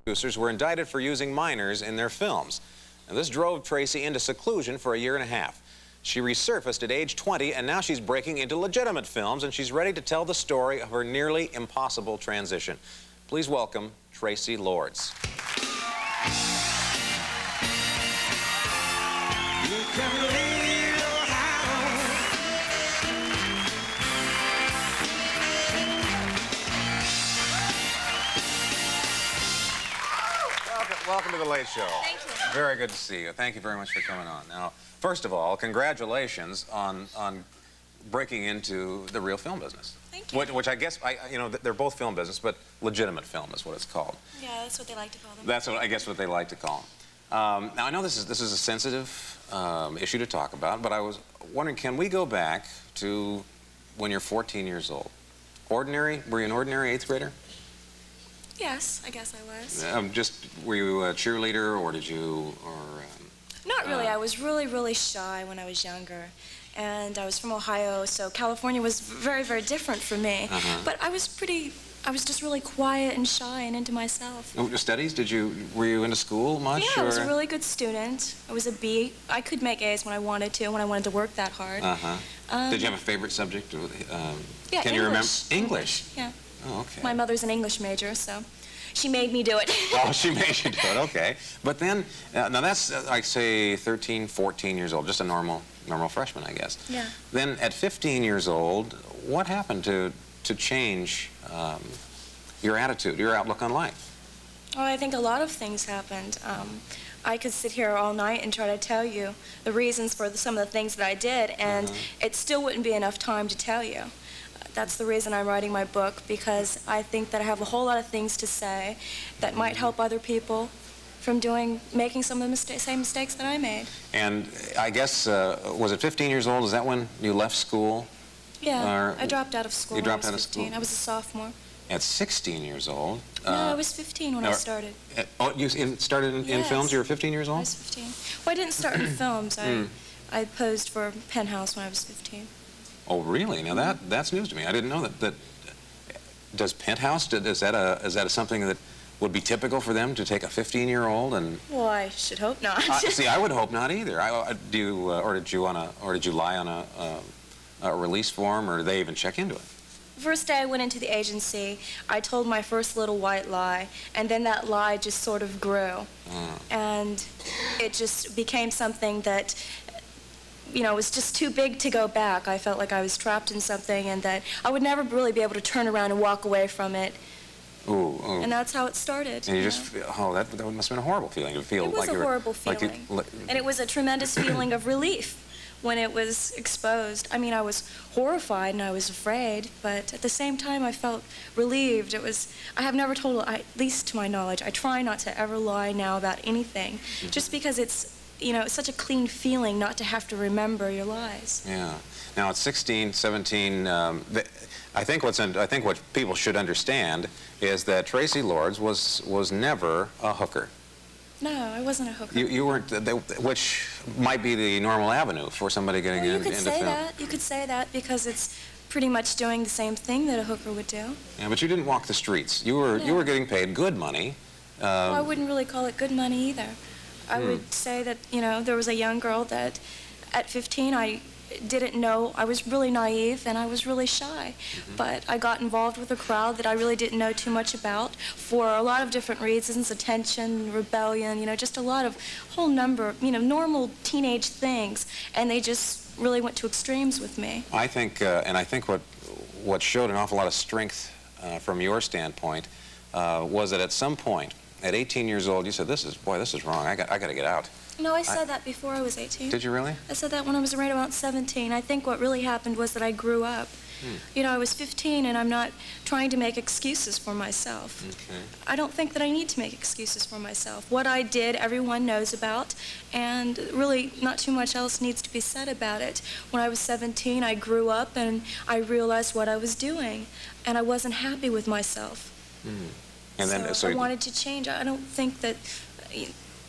Producers were indicted for using minors in their films. And this drove Traci into seclusion for a year and a half. She resurfaced at age 20, and now she's breaking into legitimate films, and she's ready to tell the story of her nearly impossible transition. Please welcome Traci Lords. You can leave your house. Welcome to the Late Show. Thank you. Very good to see you. Thank you very much for coming on. Now, first of all, congratulations on breaking into the real film business. Thank you. Which I guess, you know, they're both film business, but legitimate film is what it's called. Yeah, that's what they like to call them. That's what I guess what they like to call them. Now, I know this is a sensitive issue to talk about, but I was wondering, can we go back to when you're 14 years old? Ordinary? Were you an ordinary 8th grader? Yes, I guess I was. Were you a cheerleader, or did you, Not really. I was really, really shy when I was younger. And I was from Ohio, so California was very, very different for me. But I was just really quiet and shy and into myself. Studies? Were you into school much? Yeah, I was a really good student. I was a B. I could make A's when I wanted to work that hard. Did you have a favorite subject? Yeah, Can you remember? English? Yeah. Oh, okay. My mother's an English major, so she made me do it. Oh, she made you do it, okay. But then, now that's, like, say, 13, 14 years old, just a normal freshman, I guess. Yeah. Then at 15 years old, what happened to change your attitude, your outlook on life? Well, I think a lot of things happened. I could sit here all night and try to tell you the reasons for some of the things that I did, and it still wouldn't be enough time to tell you. That's the reason I'm writing my book, because I think that I have a whole lot of things to say that might help other people from making some of the same mistakes that I made. And I guess, was it 15 years old? Is that when you left school? Yeah, I dropped out of school. You dropped when I out was of school? 15. I was a sophomore. At 16 years old? No, I was 15 when I started. Oh, you started in films? You were 15 years old? I was 15. Well, I didn't start in films. I posed for Penthouse when I was 15. Oh, really? Now that's news to me. I didn't know that. Does Penthouse, is that something that would be typical for them to take a 15-year-old and? Well, I should hope not. See, I would hope not either. Or did you lie on a release form, or did they even check into it? The first day I went into the agency, I told my first little white lie, and then that lie just sort of grew. And it just became something that, you know, it was just too big to go back. I felt like I was trapped in something, and that I would never really be able to turn around and walk away from it. Ooh. And that's how it started. And you just, that must have been a horrible feeling to feel like you were... It was a horrible feeling. And it was a tremendous feeling of relief when it was exposed. I mean, I was horrified and I was afraid, but at the same time I felt relieved. I have never told, at least to my knowledge, I try not to ever lie now about anything, just because it's, you know, it's such a clean feeling not to have to remember your lies. Yeah. Now at 16, 17, I think what people should understand is that Traci Lords was never a hooker. No, I wasn't a hooker. You weren't, which might be the normal avenue for somebody getting into film. You could say that because it's pretty much doing the same thing that a hooker would do. Yeah, but you didn't walk the streets. You were getting paid good money. Well, I wouldn't really call it good money either. I would say that, you know, there was a young girl that at 15 I didn't know. I was really naive and I was really shy. But I got involved with a crowd that I really didn't know too much about for a lot of different reasons: attention, rebellion, you know, just a whole number of, you know, normal teenage things. And they just really went to extremes with me. I think, and I think what showed an awful lot of strength from your standpoint was that at some point, at 18 years old, you said, this is wrong. I got to get out. No, I said that before I was 18. Did you really? I said that when I was right about 17. I think what really happened was that I grew up. You know, I was 15 and I'm not trying to make excuses for myself. Okay. I don't think that I need to make excuses for myself. What I did, everyone knows about, and really not too much else needs to be said about it. When I was 17, I grew up and I realized what I was doing, and I wasn't happy with myself. And then, so I wanted to change. I don't think that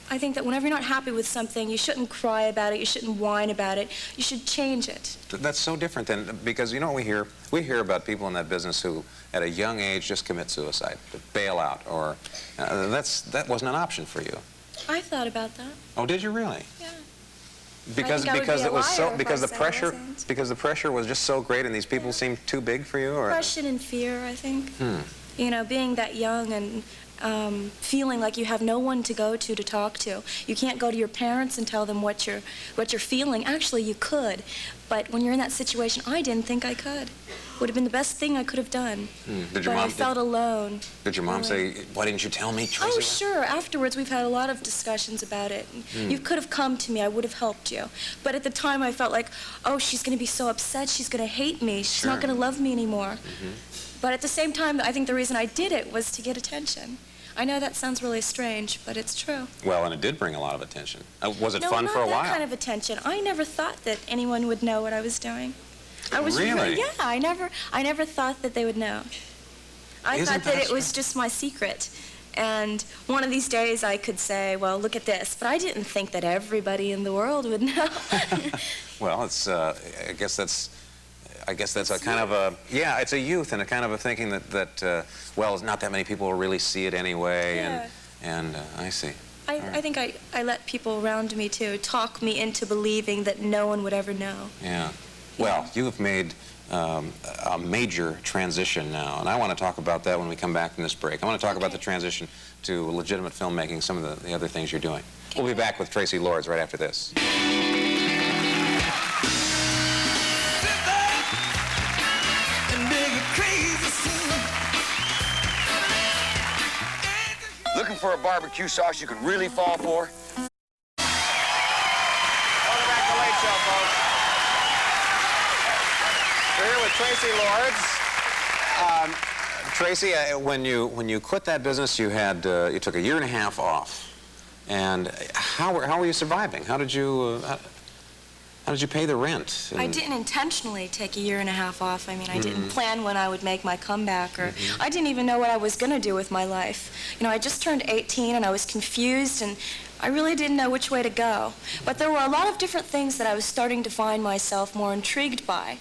I think that whenever you're not happy with something, you shouldn't cry about it, you shouldn't whine about it, you should change it. That's so different than, because you know what we hear about people in that business who at a young age just commit suicide, bail out, or that wasn't an option for you. I thought about that. Oh, did you really? Yeah. Because it was so, because the pressure was just so great and these people seemed too big for you, or depression and fear, I think. You know, being that young and feeling like you have no one to go to talk to. You can't go to your parents and tell them what you're feeling. Actually, you could, but when you're in that situation, I didn't think I could. Would have been the best thing I could have done. Did your mom? I felt alone. Did your mom say, "Why didn't you tell me, Traci?" Oh, sure. Afterwards, we've had a lot of discussions about it. You could have come to me. I would have helped you. But at the time, I felt like, oh, she's going to be so upset. She's going to hate me. She's not going to love me anymore. But at the same time, I think the reason I did it was to get attention. I know that sounds really strange, but it's true. Well, and it did bring a lot of attention. Was it no, fun for a while? not that kind of attention. I never thought that anyone would know what I was doing. I was really? Yeah, I never thought that they would know. I thought that it was just my secret. And one of these days I could say, well, look at this. But I didn't think that everybody in the world would know. Well, it's, I guess that's a kind of a, yeah, it's a youth and a kind of a thinking that well, not that many people will really see it anyway, and I see. I think I let people around me, too, talk me into believing that no one would ever know. Yeah. Well, you have made a major transition now, and I want to talk about that when we come back from this break. I want to talk about the transition to legitimate filmmaking, some of the other things you're doing. We'll be back with Traci Lords right after this. Looking for a barbecue sauce you can really fall for? Welcome back to the Late Show, folks. We're here with Traci Lords. Traci, when you quit that business, you took a year and a half off, and how were you surviving? How did you pay the rent? I didn't intentionally take a year and a half off. I mean, I didn't plan when I would make my comeback, or I didn't even know what I was going to do with my life. You know, I just turned 18 and I was confused, and I really didn't know which way to go. But there were a lot of different things that I was starting to find myself more intrigued by.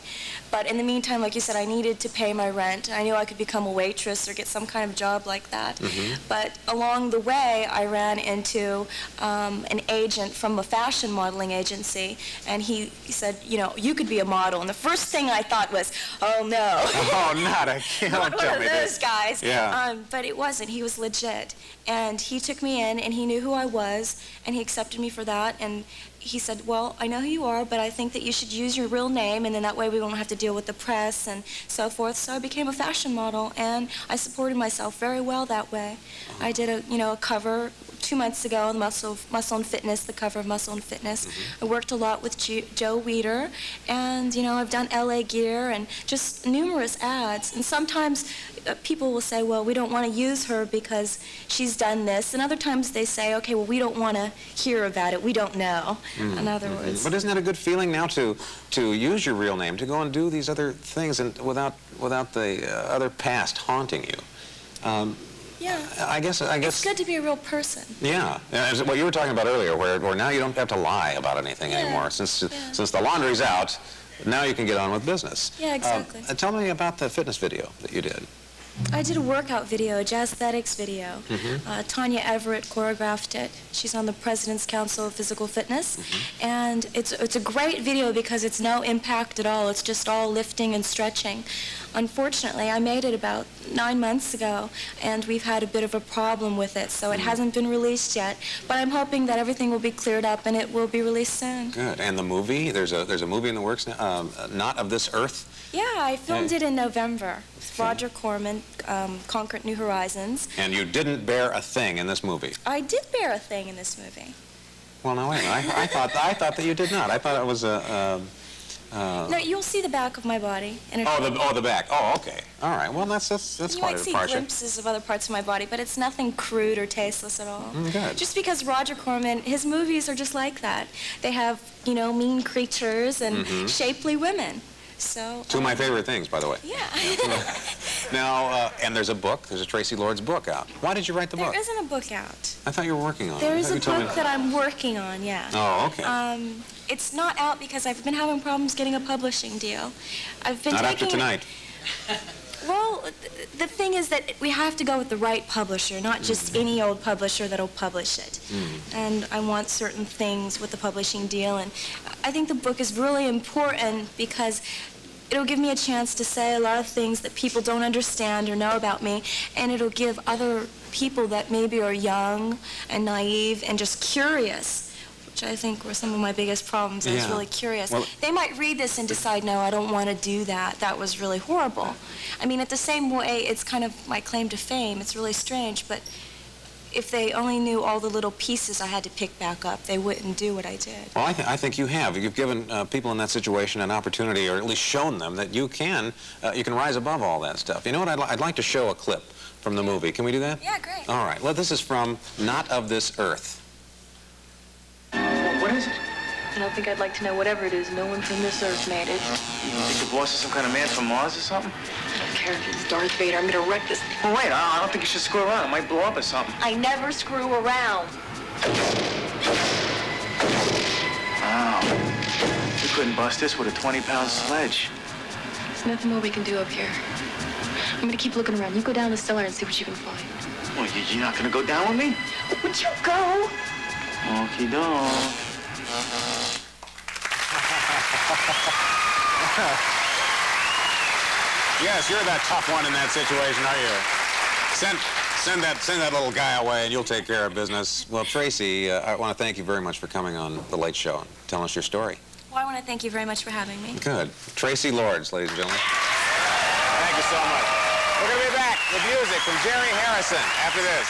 But in the meantime, like you said, I needed to pay my rent. I knew I could become a waitress or get some kind of job like that. But along the way, I ran into an agent from a fashion modeling agency, and he said, you know, you could be a model. And the first thing I thought was, oh no. Oh, not again. Not one of those guys. Yeah. But it wasn't. He was legit. And he took me in, and he knew who I was, and he accepted me for that. And he said, well, I know who you are, but I think that you should use your real name, and then that way we won't have to deal with the press and so forth. So I became a fashion model, and I supported myself very well that way. I did a cover 2 months ago on Muscle and Fitness, the cover of Muscle and Fitness. I worked a lot with Joe Weider, and I've done LA Gear and just numerous ads. And sometimes people will say, well, we don't want to use her because she's done this. And other times they say, okay, well, we don't want to hear about it. We don't know. In other words. But isn't that a good feeling now to use your real name, to go and do these other things and without the other past haunting you? Yeah. I guess it's good to be a real person. Yeah. As what you were talking about earlier, where now you don't have to lie about anything anymore. Since the laundry's out, now you can get on with business. Yeah, exactly. Tell me about the fitness video that you did. I did a workout video, a Jazzthetics video. Tanya Everett choreographed it. She's on the President's Council of Physical Fitness. And it's a great video because it's no impact at all. It's just all lifting and stretching. Unfortunately, I made it about 9 months ago, and we've had a bit of a problem with it, so it hasn't been released yet. But I'm hoping that everything will be cleared up and it will be released soon. Good. And the movie? There's a movie in the works now, Not of This Earth? Yeah, I filmed it in November. Roger Corman, Conquered New Horizons. And you didn't bear a thing in this movie? I did bear a thing in this movie. Well, now wait a minute. I thought that you did not. I thought it was a. No, you'll see the back of my body. In the back. Oh, okay. All right. Well, that's quite a departure. You might see glimpses of other parts of my body, but it's nothing crude or tasteless at all. Good. Just because Roger Corman, his movies are just like that. They have, mean creatures and shapely women. So, two of my favorite things, by the way. Yeah. Now, and there's a book. There's a Traci Lords book out. Why did you write the book? There isn't a book out. I thought you were working on it. There is a book that I'm working on, yeah. Oh, okay. It's not out because I've been having problems getting a publishing deal. I've been Not taking after tonight. Well, the thing is that we have to go with the right publisher, not just any old publisher that'll publish it. And I want certain things with the publishing deal, and I think the book is really important because it'll give me a chance to say a lot of things that people don't understand or know about me, and it'll give other people that maybe are young and naive and just curious, which I think were some of my biggest problems. I was really curious. Well, they might read this and decide, no, I don't want to do that. That was really horrible. I mean, at the same way, it's kind of my claim to fame. It's really strange, but if they only knew all the little pieces I had to pick back up, they wouldn't do what I did. Well, I think you have. You've given people in that situation an opportunity, or at least shown them that you can rise above all that stuff. You know what? I'd like to show a clip from the movie. Can we do that? Yeah, great. All right. Well, this is from Not of This Earth. What is it? I don't think I'd like to know whatever it is. No one from this earth made it. You think the boss is some kind of man from Mars or something? I don't care if it's Darth Vader. I'm gonna wreck this. Well, wait, I don't think you should screw around. It might blow up or something. I never screw around. Wow. We couldn't bust this with a 20-pound sledge. There's nothing more we can do up here. I'm gonna keep looking around. You go down the cellar and see what you can find. Well, you're not gonna go down with me? Would you go? Okie doke. Yes, you're that tough one in that situation, are you? Send that little guy away, and you'll take care of business. Well, Traci, I want to thank you very much for coming on The Late Show and telling us your story. Well, I want to thank you very much for having me. Good. Traci Lords, ladies and gentlemen. Thank you so much. We're going to be back with music from Jerry Harrison after this.